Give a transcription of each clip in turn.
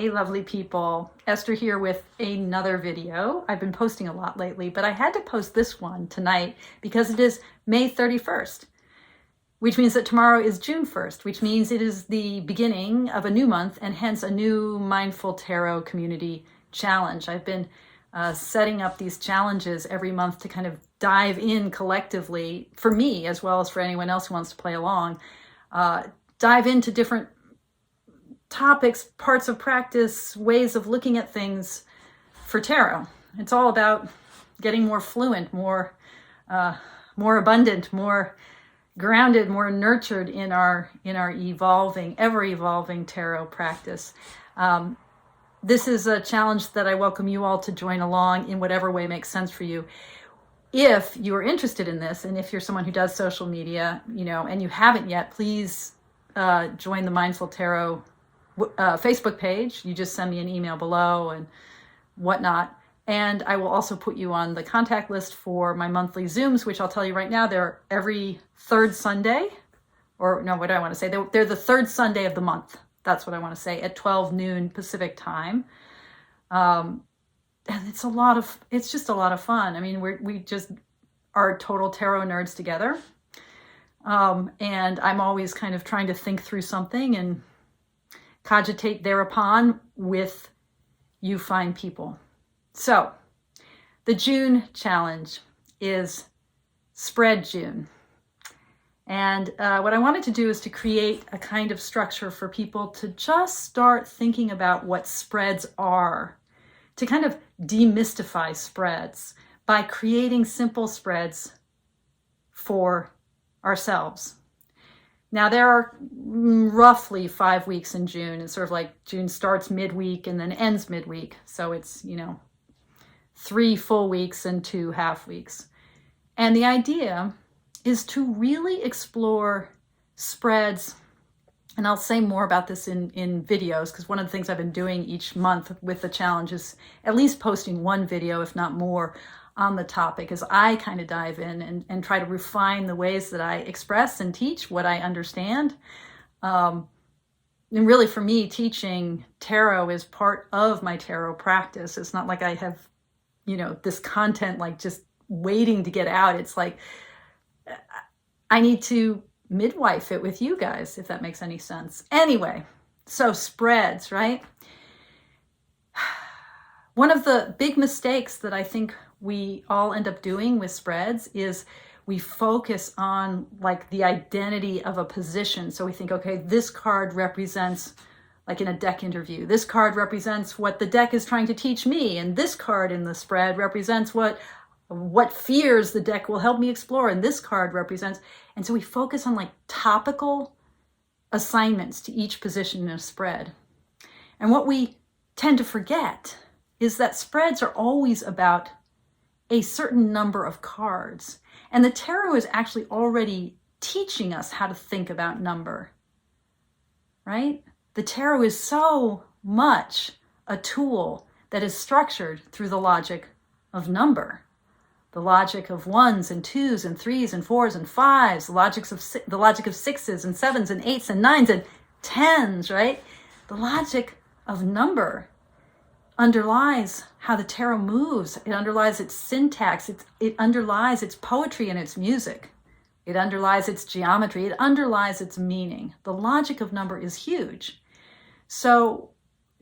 Hey, lovely people. Esther here with another video. I've been posting a lot lately, but I had to post this one tonight because it is May 31st, which means that tomorrow is June 1st, which means it is the beginning of a new month and hence a new Mindful Tarot community challenge. I've been setting up these challenges every month to kind of dive in collectively, for me as well as for anyone else who wants to play along, dive into different topics, parts of practice, ways of looking at things for tarot. It's all about getting more fluent, more abundant, more grounded, more nurtured in our evolving, ever evolving tarot practice. This is a challenge that I welcome you all to join along in whatever way makes sense for you. If you are interested in this, and if you're someone who does social media, and you haven't yet, please join the Mindful Tarot Facebook page. You just send me an email below and whatnot. And I will also put you on the contact list for my monthly Zooms, which I'll tell you right now, they're every third Sunday, or no, what do I want to say? They're the third Sunday of the month. That's what I want to say, at 12 noon Pacific time. And it's just a lot of fun. I mean, we just are total tarot nerds together. And I'm always kind of trying to think through something and cogitate thereupon with you fine people. So the June challenge is Spread June. And what I wanted to do is to create a kind of structure for people to just start thinking about what spreads are, to kind of demystify spreads by creating simple spreads for ourselves. Now, there are roughly 5 weeks in June. It's sort of like June starts midweek and then ends midweek. So it's, 3 full weeks and 2 half weeks. And the idea is to really explore spreads. And I'll say more about this in videos, because one of the things I've been doing each month with the challenge is at least posting one video, if not more, on the topic as I kind of dive in and try to refine the ways that I express and teach what I understand. And really for me, teaching tarot is part of my tarot practice. It's not like I have, this content like just waiting to get out. It's like I need to midwife it with you guys, if that makes any sense. Anyway, so spreads, right? One of the big mistakes that I think we all end up doing with spreads is we focus on like the identity of a position. So we think, okay, this card represents, like in a deck interview, this card represents what the deck is trying to teach me. And this card in the spread represents what fears the deck will help me explore. And this card represents, and so we focus on like topical assignments to each position in a spread. And what we tend to forget is that spreads are always about a certain number of cards. And the tarot is actually already teaching us how to think about number, right? The tarot is so much a tool that is structured through the logic of number, the logic of 1s and 2s and 3s and 4s and 5s, the logic of 6s and 7s and 8s and 9s and 10s, right? The logic of number underlies how the tarot moves. It underlies its syntax. It underlies its poetry and its music. It underlies its geometry. It underlies its meaning. The logic of number is huge. So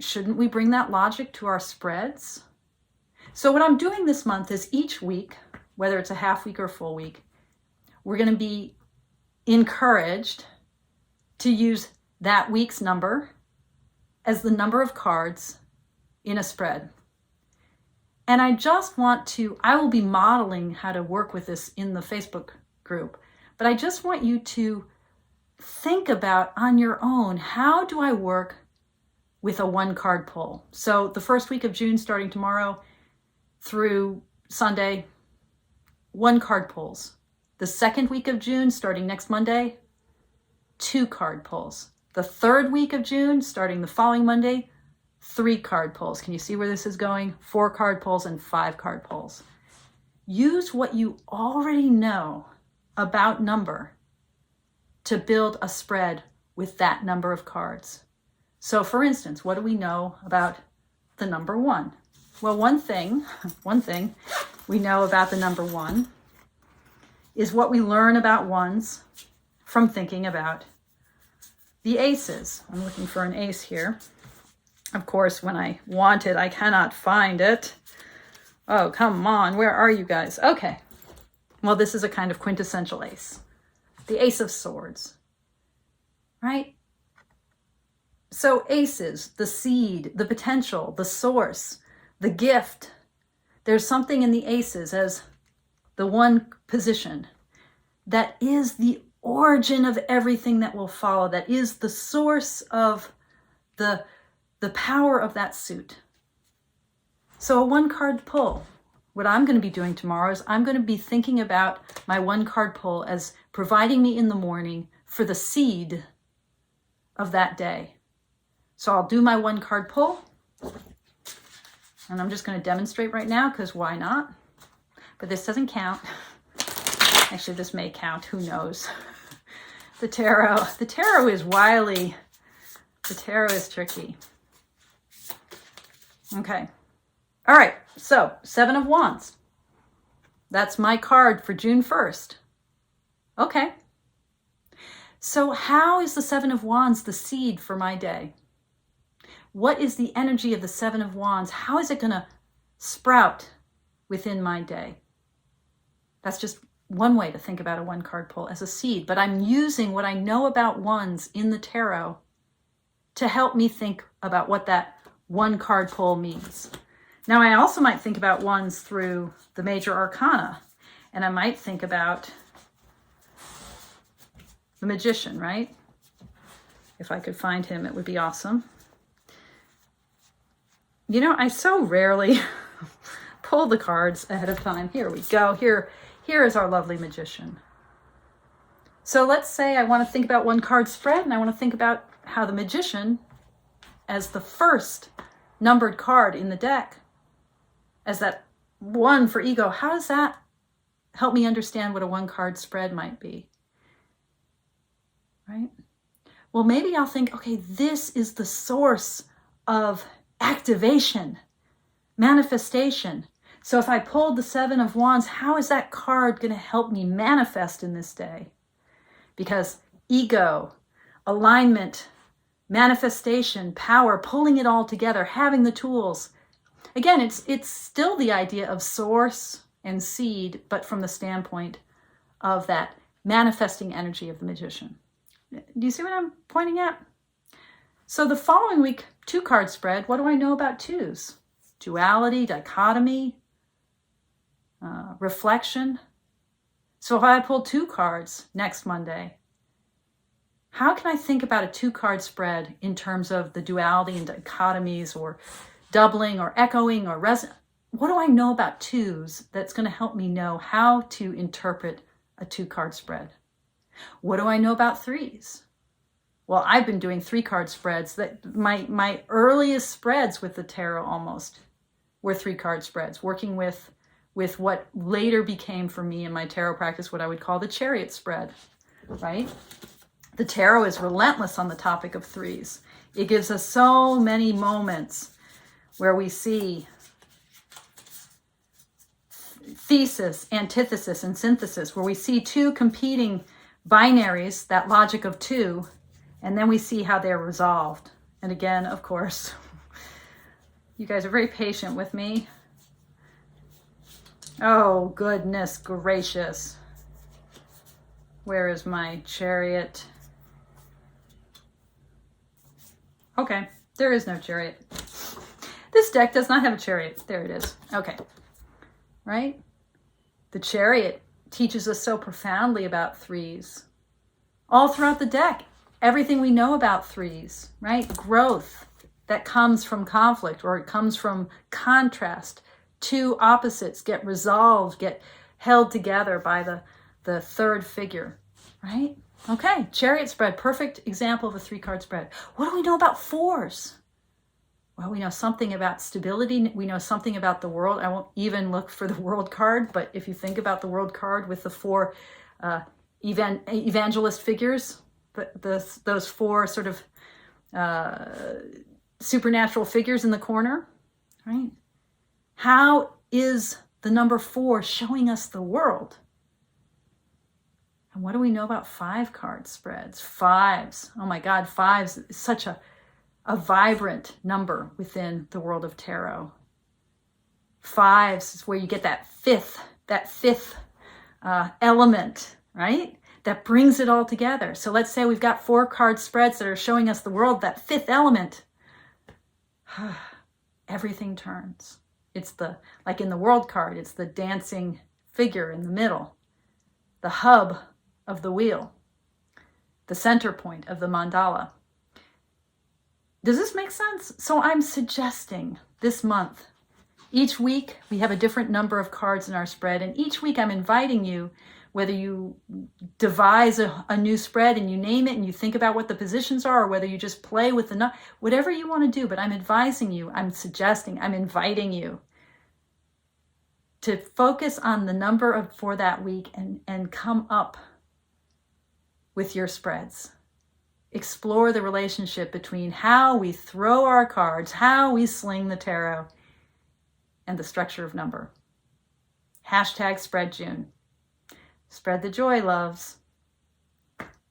shouldn't we bring that logic to our spreads? So what I'm doing this month is each week, whether it's a half week or full week, we're going to be encouraged to use that week's number as the number of cards in a spread. And I will be modeling how to work with this in the Facebook group, but I just want you to think about on your own, how do I work with a 1-card pull? So the first week of June, starting tomorrow through Sunday, 1-card pulls. The second week of June, starting next Monday, 2-card pulls. The third week of June, starting the following Monday, 3-card pulls. Can you see where this is going? 4-card pulls and 5-card pulls. Use what you already know about number to build a spread with that number of cards. So for instance, what do we know about the number 1? Well, one thing we know about the number 1 is what we learn about ones from thinking about the aces. I'm looking for an ace here. Of course, when I want it, I cannot find it. Oh, come on. Where are you guys? Okay. Well, this is a kind of quintessential ace. The Ace of Swords, right? So aces, the seed, the potential, the source, the gift. There's something in the aces as the one position that is the origin of everything that will follow, that is the source of the power of that suit. So a 1-card pull. What I'm going to be doing tomorrow is I'm going to be thinking about my 1-card pull as providing me in the morning for the seed of that day. So I'll do my 1-card pull, and I'm just going to demonstrate right now because why not? But this doesn't count. Actually, this may count. Who knows? The tarot is wily. The tarot is tricky. Okay. All right. So 7 of Wands. That's my card for June 1st. Okay. So how is the 7 of Wands the seed for my day? What is the energy of the 7 of Wands? How is it going to sprout within my day? That's just one way to think about a 1-card pull, as a seed. But I'm using what I know about wands in the tarot to help me think about what that 1-card pull means. Now, I also might think about wands through the major arcana. And I might think about the Magician, right? If I could find him, it would be awesome. You know, I so rarely pull the cards ahead of time. Here we go. Here is our lovely Magician. So let's say I want to think about 1-card spread, and I want to think about how the Magician, as the first numbered card in the deck, as that 1 for ego, how does that help me understand what a 1-card spread might be? Right? Well, maybe I'll think, okay, this is the source of activation, manifestation. So if I pulled the 7 of Wands, how is that card going to help me manifest in this day? Because ego, alignment, manifestation, power, pulling it all together, having the tools. Again, it's still the idea of source and seed, but from the standpoint of that manifesting energy of the Magician. Do you see what I'm pointing at? So the following week, 2-card spread, what do I know about 2s? Duality, dichotomy, reflection. So if I pull 2 cards next Monday, how can I think about a 2-card spread in terms of the duality and dichotomies, or doubling or echoing or resonance? What do I know about 2s that's going to help me know how to interpret a 2-card spread? What do I know about 3s? Well, I've been doing 3-card spreads. That my earliest spreads with the tarot almost were 3-card spreads, working with what later became for me in my tarot practice what I would call the Chariot spread, right? The tarot is relentless on the topic of 3s. It gives us so many moments where we see thesis, antithesis, and synthesis, where we see 2 competing binaries, that logic of 2, and then we see how they're resolved. And again, of course, you guys are very patient with me. Oh, goodness gracious. Where is my Chariot? Okay, there is no Chariot. This deck does not have a Chariot. There it is. Okay, right? The Chariot teaches us so profoundly about 3s. All throughout the deck, everything we know about 3s, right? Growth that comes from conflict, or it comes from contrast. 2 opposites get resolved, get held together by the third figure, right? Okay, Chariot spread, perfect example of a 3-card spread. What do we know about 4s? Well, we know something about stability. We know something about the world. I won't even look for the World card, but if you think about the World card with the 4 evangelist figures, those 4 sort of supernatural figures in the corner, right? How is the number 4 showing us the world? And what do we know about 5 card spreads? Fives. Oh my God, fives is such a vibrant number within the world of tarot. Fives is where you get that fifth element, right? That brings it all together. So let's say we've got 4 card spreads that are showing us the world, that 5th element. Everything turns. It's like in the world card, it's the dancing figure in the middle, the hub of the wheel, the center point of the mandala. Does this make sense? So I'm suggesting this month, each week we have a different number of cards in our spread, and each week I'm inviting you, whether you devise a new spread and you name it and you think about what the positions are, or whether you just play with whatever you want to do, but I'm advising you, I'm suggesting, I'm inviting you to focus on the number for that week and come up with your spreads. Explore the relationship between how we throw our cards, how we sling the tarot, and the structure of number. #SpreadJune. Spread the joy, loves.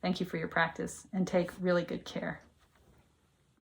Thank you for your practice, and take really good care.